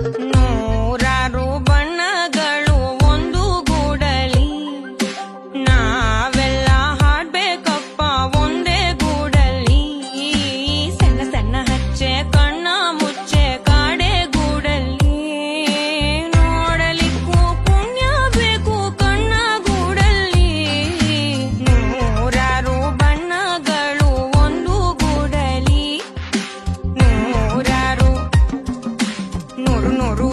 ನೂರಾರು ಬಣ್ಣಗಳು ಒಂದು ಗೂಡಲಿ, ನಾವೆಲ್ಲ ಹಾಡ್ಬೇಕಪ್ಪ ಒಂದೇ ಗೂಡಲಿ. ಸಣ್ಣ ಸಣ್ಣ ಹಚ್ಚೆ ಕಣ್ಣ ಮುಚ್ಚೆ ಕಾಡೆ ಗೂಡಲಿ, ನೋಡಲಿಕ್ಕೂ ಪುಣ್ಯ ಬೇಕು ಕಣ್ಣ ಗೂಡಲಿ. ನೂರಾರು ಬಣ್ಣಗಳು ಒಂದು ಗೂಡಲಿ, ನೂರಾರು ನೂರು ನೂರು